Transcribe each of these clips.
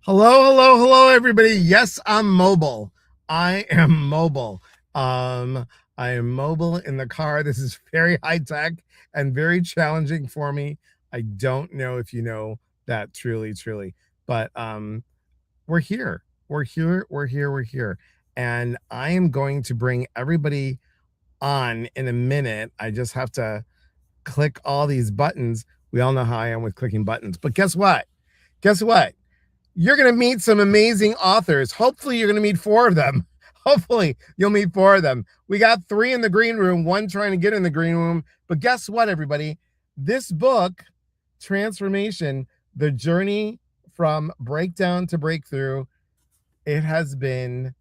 Hello, hello, hello, everybody. Yes, I'm mobile. I am mobile. I am mobile in the car. This is very high tech and very challenging for me. I don't know if you know that truly, but we're here. We're here. And I am going to bring everybody on in a minute. I just have to click all these buttons. We all know how I am with clicking buttons. But guess what? Guess what? You're going to meet some amazing authors. Hopefully, you're going to meet four of them. Hopefully, you'll meet four of them. We got three in the green room, one trying to get in the green room. But guess what, everybody? This book, Transformation, the journey from breakdown to breakthrough, it has been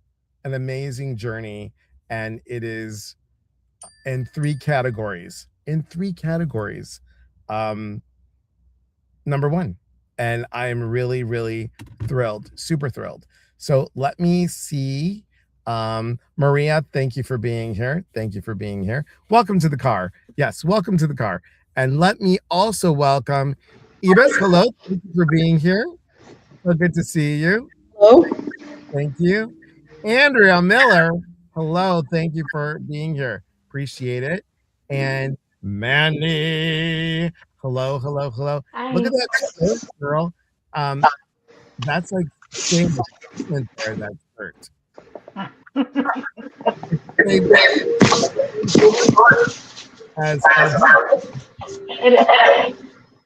an amazing journey. And it is in three categories. Number one. And I'm really thrilled, super thrilled. So let me see. Maria, thank you for being here. Welcome to the car. Yes, welcome to the car. And let me also welcome Ibis. Hello, thank you for being here. So good to see you. Hello. Thank you. Andrea Miller. Hello, thank you for being here. Appreciate it. And Mandy. Hello. Hi. Look at that girl. That's like famous there, that shirt.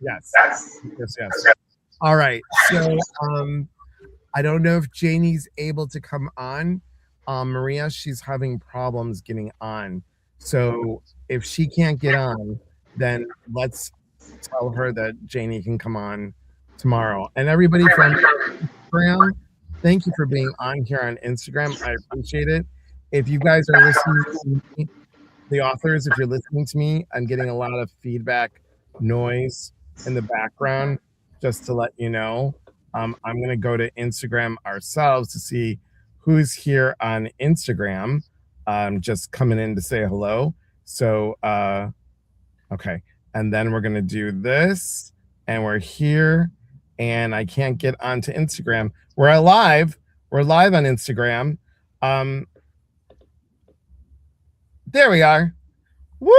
Yes. All right. So I don't know if Janie's able to come on. Maria, she's having problems getting on. So if she can't get on, then let's tell her that Janie can come on tomorrow. And everybody from Instagram, thank you for being on here on Instagram. I appreciate it. If you guys are listening to me, the authors, if you're listening to me, I'm getting a lot of feedback noise in the background, just to let you know. I'm going to go to Instagram ourselves to see who's here on Instagram. Just coming in to say hello. So, okay. And then we're going to do this. And we're here. And I can't get onto Instagram. We're live. We're live on Instagram. There we are. Woo!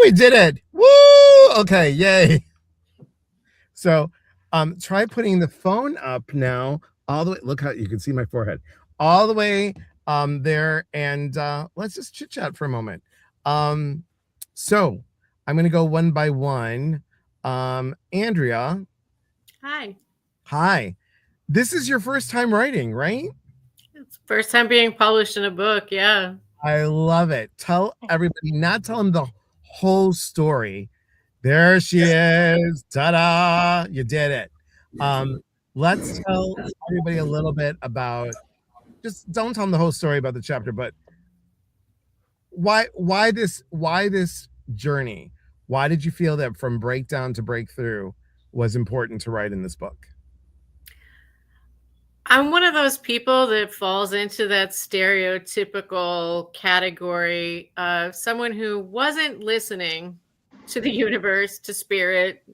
We did it. Woo! Okay, yay. So try putting the phone up now. All the way. Look how you can see my forehead. All the way there. And let's just chit chat for a moment. So I'm going to go one by one. Andrea. Hi. This is your first time writing, right? It's first time being published in a book. Yeah. I love it. Tell everybody, not tell them the whole story. There she is. Ta-da! You did it. Let's tell everybody a little bit about, just don't tell them the whole story about the chapter, but why this journey? Why did you feel that from breakdown to breakthrough was important to write in this book? I'm one of those people that falls into that stereotypical category of someone who wasn't listening to the universe, to spirit,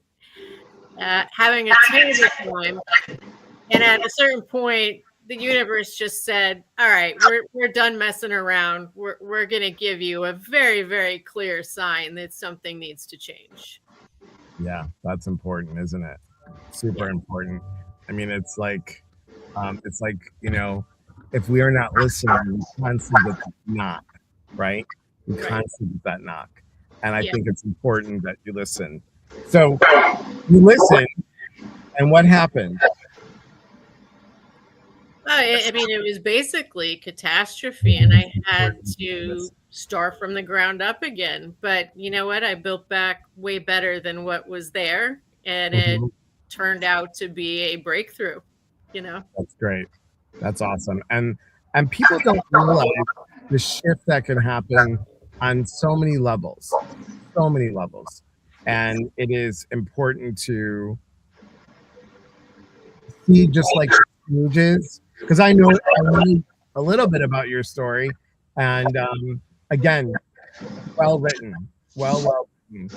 having a terrible time. And at a certain point, the universe just said, all right, we're done messing around. We're going to give you a very clear sign that something needs to change. Yeah, that's important, isn't it? Super important. I mean, it's like, you know, if we are not listening, we constantly get that knock, right? We constantly get that knock. And I think it's important that you listen. So you listen, and what happened? I mean, it was basically catastrophe, and I had to start from the ground up again. But you know what? I built back way better than what was there, and it turned out to be a breakthrough. You know, that's great. That's awesome. And people don't realize the shift that can happen on so many levels. And it is important to see, just like stages, because I know a little bit about your story, and again, well written. So thank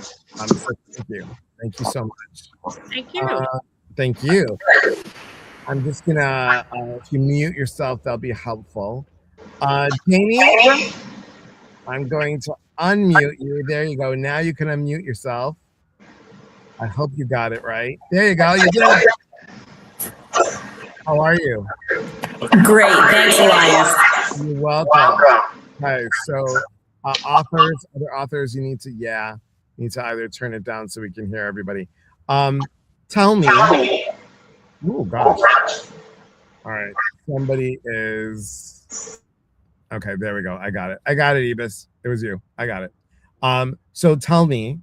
you so much. Thank you. Thank you. I'm just gonna, if you mute yourself, that'll be helpful. Jamie, I'm going to unmute you. There you go. Now you can unmute yourself. I hope you got it right. There you go. You did it. How are you? Great. Thanks, Elias. You're welcome. Okay, so other authors, you need to either turn it down so we can hear everybody. Tell me. Oh gosh. All right. Somebody is okay. There we go. I got it. Ibis. It was you. I got it. So tell me,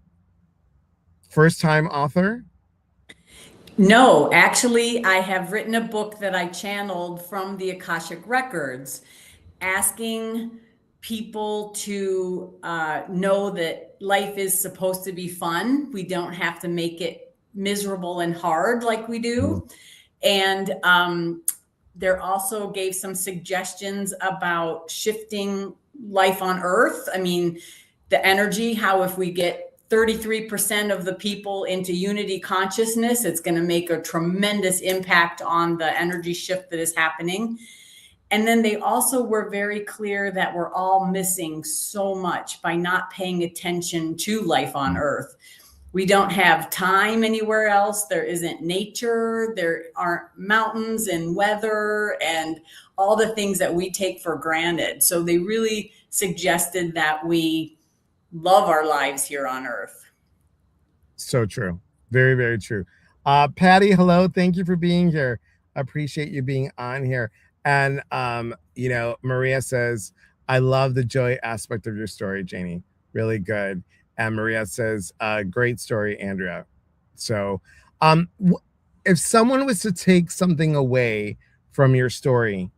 first time author? No, actually, I have written a book that I channeled from the Akashic Records, asking people to know that life is supposed to be fun. We don't have to make it miserable and hard like we do. And there also gave some suggestions about shifting life on Earth. I mean, the energy, how if we get 33% of the people into unity consciousness, it's going to make a tremendous impact on the energy shift that is happening. And then they also were very clear that we're all missing so much by not paying attention to life on Earth. We don't have time anywhere else. There isn't nature. There aren't mountains and weather and all the things that we take for granted. So they really suggested that we love our lives here on Earth. So true. Very, very true. Patty, hello. Thank you for being here. I appreciate you being on here. And, Maria says, I love the joy aspect of your story, Janie. Really good. And Maria says, great story, Andrea. So if someone was to take something away from your story,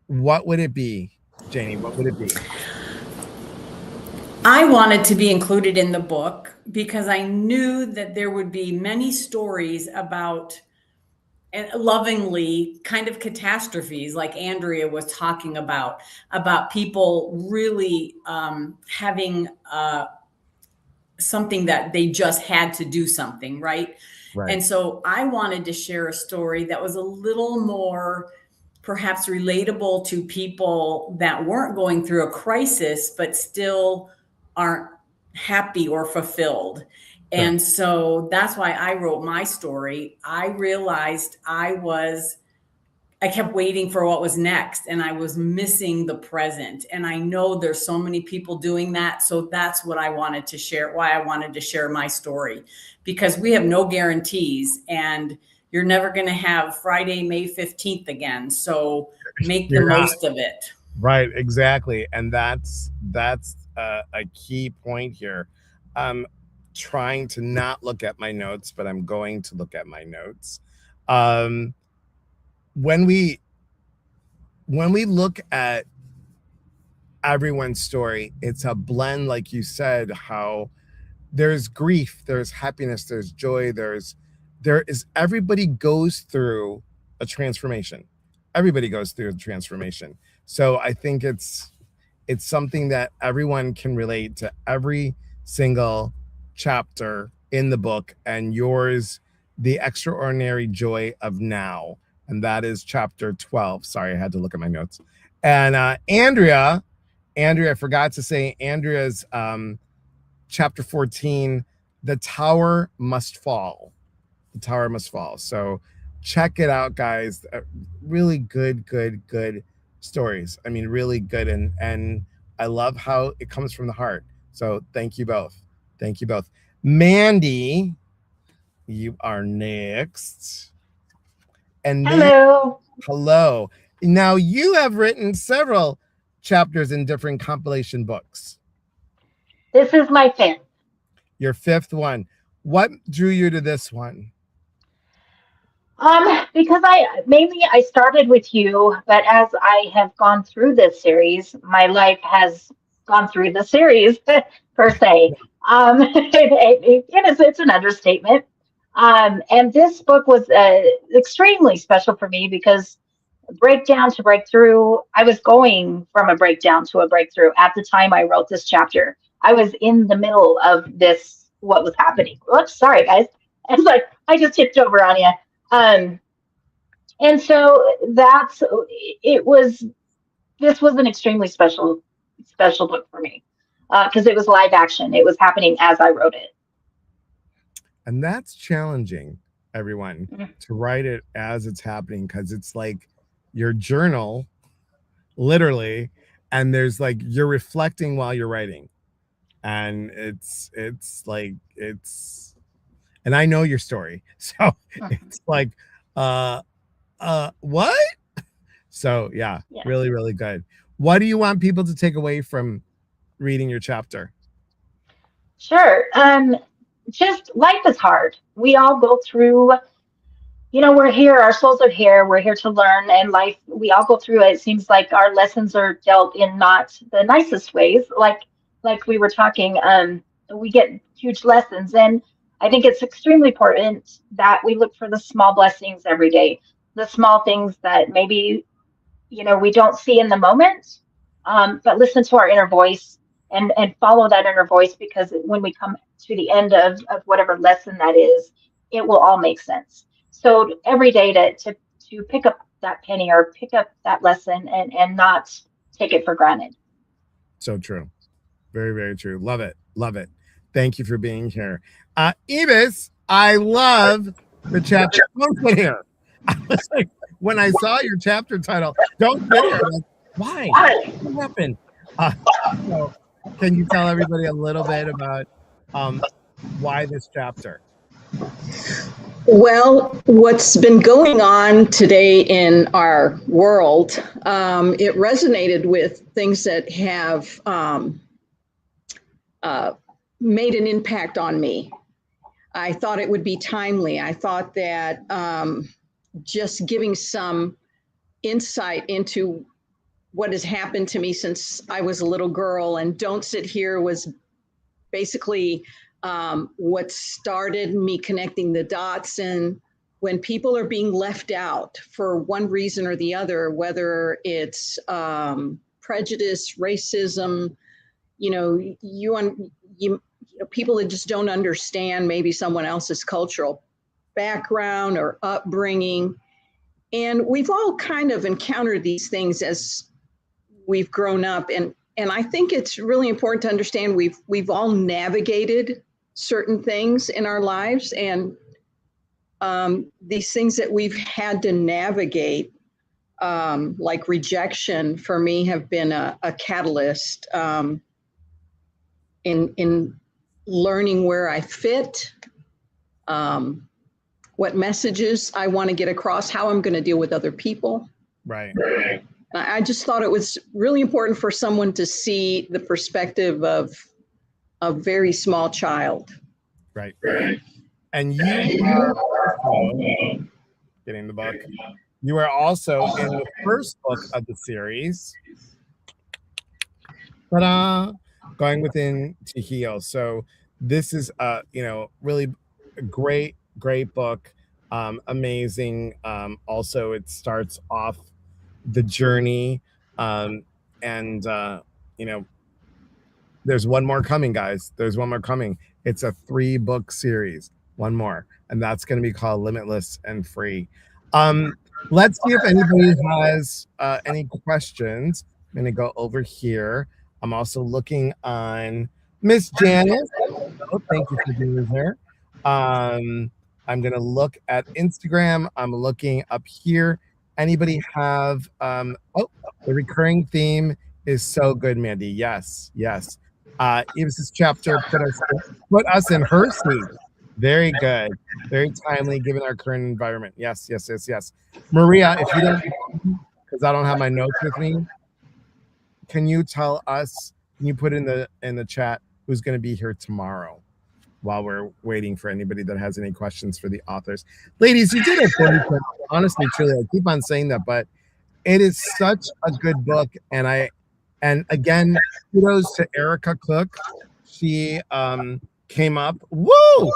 what would it be, Janie? What would it be? I wanted to be included in the book because I knew that there would be many stories about, and lovingly, kind of catastrophes like Andrea was talking about people really having something that they just had to do something, right? And so I wanted to share a story that was a little more perhaps relatable to people that weren't going through a crisis, but still aren't happy or fulfilled. And so that's why I wrote my story. I realized I kept waiting for what was next, and I was missing the present. And I know there's so many people doing that. So that's what I wanted to share, why I wanted to share my story, because we have no guarantees, and you're never going to have Friday, May 15th again. So make the most of it. Right, exactly. And that's a key point here. I'm trying to not look at my notes, but I'm going to look at my notes. When we look at everyone's story, it's a blend, like you said, how there's grief, there's happiness, there's joy, everybody goes through a transformation. Everybody goes through a transformation. So I think it's something that everyone can relate to, every single chapter in the book, and yours, The Extraordinary Joy of Now. And that is chapter 12. Sorry, I had to look at my notes. And Andrea, I forgot to say, Andrea's chapter 14, The Tower Must Fall. The Tower Must Fall. So check it out, guys. Really good stories. I mean, really good. And I love how it comes from the heart. So thank you both. Thank you both. Mandy, you are next. And hello. Hello. Now you have written several chapters in different compilation books. This is my fifth. Your fifth one. What drew you to this one? Because I started with you, but as I have gone through this series, my life has gone through the series per se. It's an understatement. And this book was extremely special for me because breakdown to breakthrough, I was going from a breakdown to a breakthrough at the time I wrote this chapter. I was in the middle of this, what was happening. Oops, sorry guys. I just tipped over on you. And so this was an extremely special book for me, because it was live action. It was happening as I wrote it. And that's challenging, everyone, to write it as it's happening, because it's like your journal, literally, and there's like you're reflecting while you're writing. And it's and I know your story. So it's like what? So yeah, really, really good. What do you want people to take away from reading your chapter? Sure. Just life is hard. We all go through, we're here, our souls are here, we're here to learn, and life, we all go through it. It seems like our lessons are dealt in not the nicest ways, like we were talking, we get huge lessons. And I think it's extremely important that we look for the small blessings every day, the small things that maybe, we don't see in the moment, but listen to our inner voice and follow that inner voice, because when we come to the end of whatever lesson that is, it will all make sense. So every day to pick up that penny or pick up that lesson and not take it for granted. So true. Very, very true. Love it. Love it. Thank you for being here. Ibis, I love the chapter. Don't sit here. I was like, when I saw your chapter title, don't sit here. Like, why? What happened? So can you tell everybody a little bit about why this chapter? Well, what's been going on today in our world, it resonated with things that have made an impact on me. I thought it would be timely. I thought that just giving some insight into what has happened to me since I was a little girl, and Don't Sit Here was basically what started me connecting the dots. And when people are being left out for one reason or the other, whether it's prejudice, racism, people that just don't understand maybe someone else's cultural background or upbringing. And we've all kind of encountered these things as we've grown up. And I think it's really important to understand we've all navigated certain things in our lives, and these things that we've had to navigate, like rejection, for me have been a catalyst in learning where I fit, what messages I want to get across, how I'm going to deal with other people. Right. I just thought it was really important for someone to see the perspective of a very small child. Right. And you are also, getting the book, you are also in the first book of the series, Going Within to Heal. So this is really a great book, amazing. Also, it starts off the journey, and there's one more coming, guys. There's one more coming. It's a 3-book series, one more, and that's going to be called Limitless and Free. Let's see if anybody has any questions. I'm going to go over here. I'm also looking on Miss Janice. Oh, thank you for being here. I'm going to look at Instagram. I'm looking up here. Anybody have the recurring theme is so good, Mandy. Yes. Ibis's chapter put us in her seat. Very good. Very timely given our current environment. Yes. Maria, if you don't, because I don't have my notes with me, can you tell us, can you put in the chat who's going to be here tomorrow while we're waiting for anybody that has any questions for the authors? Ladies, you did a great job. Honestly, truly, I keep on saying that, but it is such a good book. And again, kudos to Erica Cook. She came up. Woo!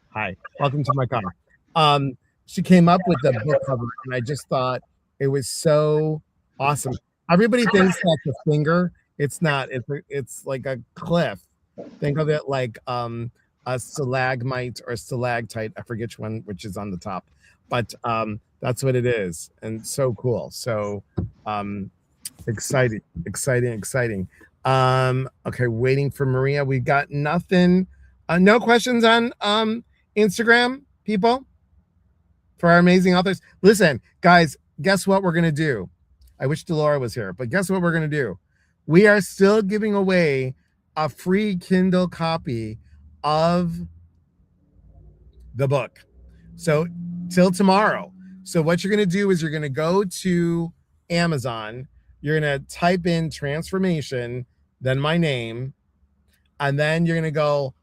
Hi, welcome to my car. She came up with the book cover, and I just thought it was so awesome. Everybody thinks that's a finger. It's not. It's like a cliff. Think of it like a stalagmite or stalactite. I forget which is on the top. But That's what it is. And so cool. So exciting. Okay, waiting for Maria. We got nothing. No questions on Instagram, people, for our amazing authors. Listen, guys, guess what we're gonna do? I wish Delora was here, but guess what we're gonna do? We are still giving away a free Kindle copy of the book. So till tomorrow. So what you're going to do is you're going to go to Amazon, you're going to type in transformation, then my name, and then you're going to go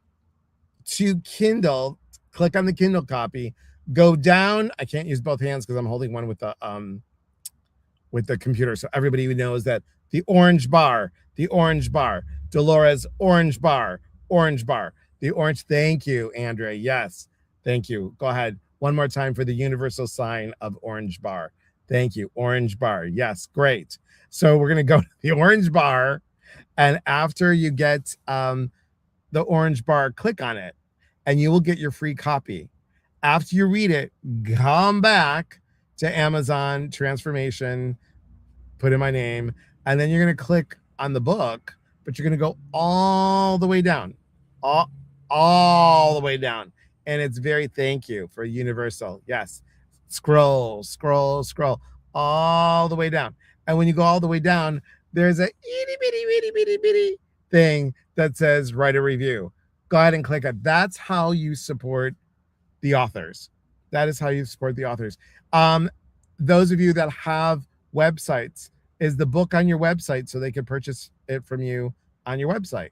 to Kindle, click on the Kindle copy, go down. I can't use both hands because I'm holding one with the computer. So everybody knows that the orange bar, Dolores orange bar, the orange. Thank you, Andrea. Yes. Thank you. Go ahead. One more time for the universal sign of orange bar. Thank you. Orange bar. Yes. Great. So we're going to go to the orange bar. And after you get the orange bar, click on it and you will get your free copy. After you read it, come back to Amazon transformation, put in my name, and then you're going to click on the book, but you're going to go all the way down, all the way down. And it's very thank you for universal. Yes. Scroll all the way down. And when you go all the way down, there's a itty bitty thing that says write a review. Go ahead and click it. That's how you support the authors. That is how you support the authors. Those of you that have websites, is the book on your website so they can purchase it from you on your website?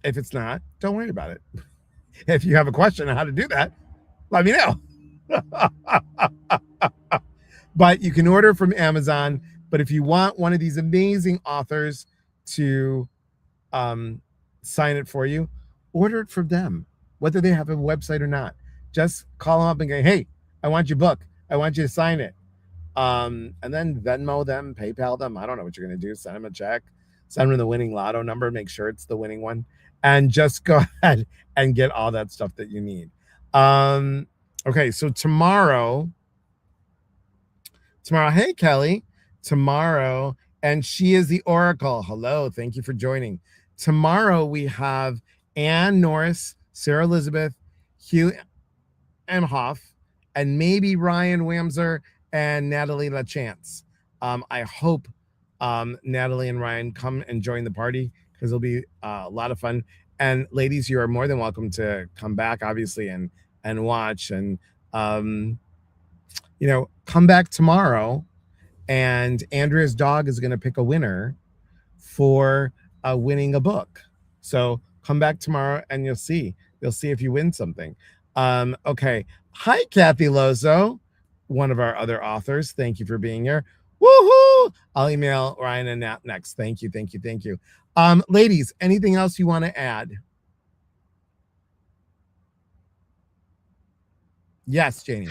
If it's not, don't worry about it. If you have a question on how to do that, let me know. But you can order from Amazon. But if you want one of these amazing authors to sign it for you, order it from them, whether they have a website or not. Just call them up and go, hey, I want your book. I want you to sign it. And then Venmo them, PayPal them. I don't know what you're going to do. Send them a check, send them the winning lotto number, make sure it's the winning one, and just go ahead and get all that stuff that you need. Okay, so tomorrow, hey, Kelly, tomorrow, and she is the Oracle. Hello, thank you for joining. Tomorrow we have Ann Norris, Sarah Elizabeth, Hugh Emhoff, and maybe Ryan Wamser and Natalie LaChance. I hope Natalie and Ryan come and join the party because it'll be a lot of fun. And ladies, you are more than welcome to come back, obviously, and watch. And come back tomorrow. And Andrea's dog is going to pick a winner for winning a book. So come back tomorrow and you'll see. You'll see if you win something. Okay. Hi, Kathy Lozo, one of our other authors. Thank you for being here. Woohoo! I'll email Ryan and Nat next. Thank you. Ladies, anything else you want to add? Yes, Janie.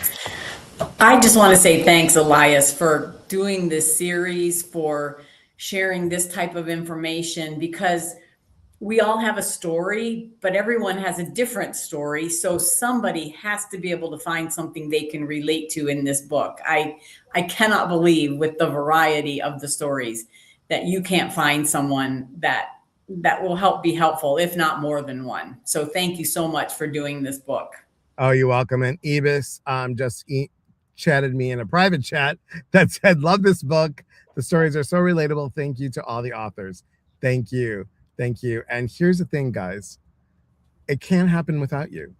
I just want to say thanks, Elias, for doing this series, for sharing this type of information, because we all have a story, but everyone has a different story. So somebody has to be able to find something they can relate to in this book. I cannot believe, with the variety of the stories, that you can't find someone that will be helpful, if not more than one. So thank you so much for doing this book. Oh, you're welcome. And Ibis chatted me in a private chat that said, love this book. The stories are so relatable. Thank you to all the authors. Thank you. And here's the thing, guys. It can't happen without you.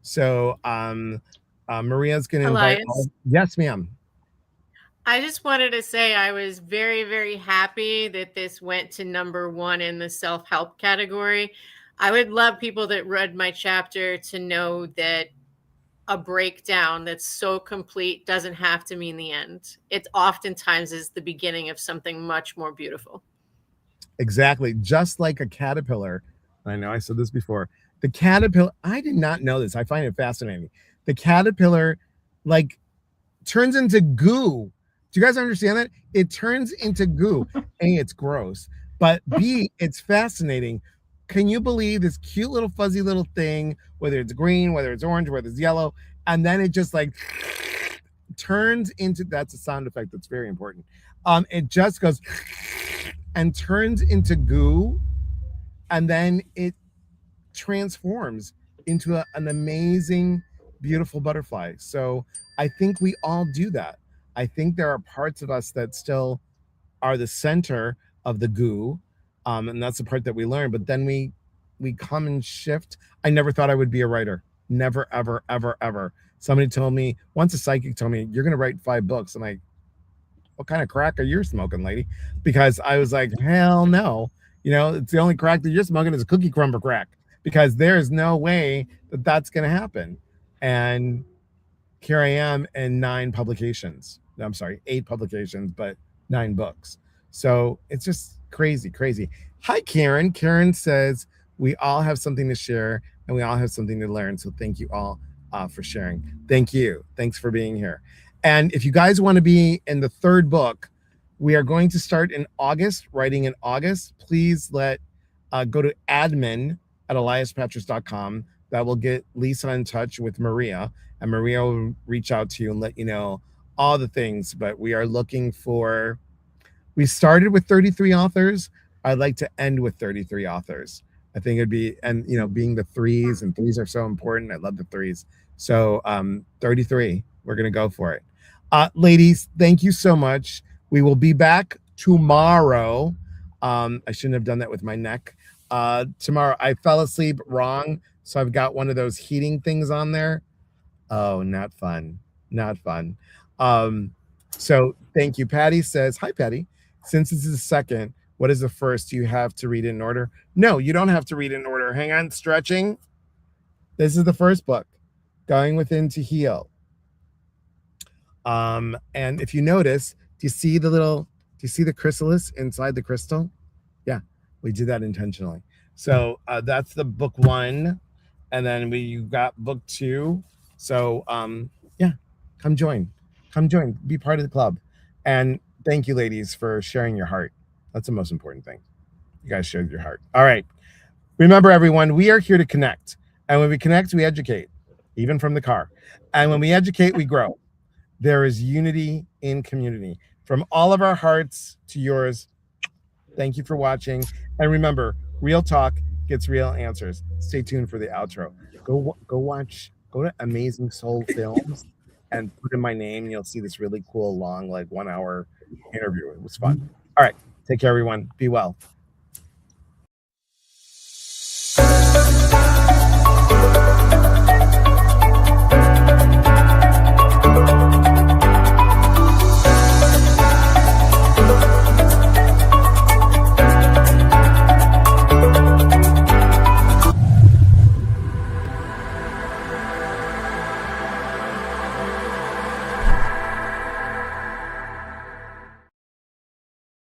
So Maria's going to invite all. Yes, ma'am. I just wanted to say I was very, very happy that this went to #1 in the self-help category. I would love people that read my chapter to know that a breakdown that's so complete doesn't have to mean the end. It oftentimes is the beginning of something much more beautiful. Exactly. Just like a caterpillar. I know I said this before. The caterpillar, I did not know this. I find it fascinating. The caterpillar turns into goo. Do you guys understand that? It turns into goo. A, it's gross. But B, it's fascinating. Can you believe this cute little fuzzy little thing, whether it's green, whether it's orange, whether it's yellow, and then it just turns into, that's a sound effect that's very important. It just goes and turns into goo, and then it transforms into an amazing, beautiful butterfly. So I think we all do that. I think there are parts of us that still are the center of the goo, and that's the part that we learn. But then we come and shift. I never thought I would be a writer. Never, ever, ever, ever. Somebody told me once, a psychic told me, "You're going to write 5 books." I'm like, "What kind of crack are you smoking, lady?" Because I was like, "Hell no." It's the only crack that you're smoking is a cookie crumble crack, because there is no way that that's going to happen. And here I am in 9 publications. I'm sorry, 8 publications, but 9 books. So it's just crazy, crazy. Hi, Karen. Karen says, we all have something to share and we all have something to learn. So thank you all for sharing. Thank you. Thanks for being here. And if you guys want to be in the 3rd book, we are going to start in August, writing in August. Please go to admin@eliaspatrice.com. That will get Lisa in touch with Maria, and Maria will reach out to you and let you know all the things. But we started with 33 authors. I'd like to end with 33 authors. I think it'd be, and being the 3s, and 3s are so important. I love the 3s. So 33, we're going to go for it. Ladies, thank you so much. We will be back tomorrow. I shouldn't have done that with my neck. Tomorrow, I fell asleep wrong, so I've got one of those heating things on there. Oh, not fun. Not fun. So thank you. Patty says, hi, Patty. Since this is the 2nd, what is the 1st? Do you have to read it in order? No, you don't have to read it in order. Hang on, stretching. This is the 1st book, Going Within to Heal. And if you notice, do you see the chrysalis inside the crystal? Yeah, we did that intentionally. So that's the book 1. And then you got book 2. So yeah, come join, be part of the club. And thank you, ladies, for sharing your heart. That's the most important thing. You guys shared your heart. All right. Remember, everyone, we are here to connect. And when we connect, we educate, even from the car. And when we educate, we grow. There is unity in community. From all of our hearts to yours, thank you for watching. And remember, real talk gets real answers. Stay tuned for the outro. Go to Amazing Soul Films and put in my name, and you'll see this really cool, long, 1-hour interview. It was fun. All right. Take care, everyone. Be well.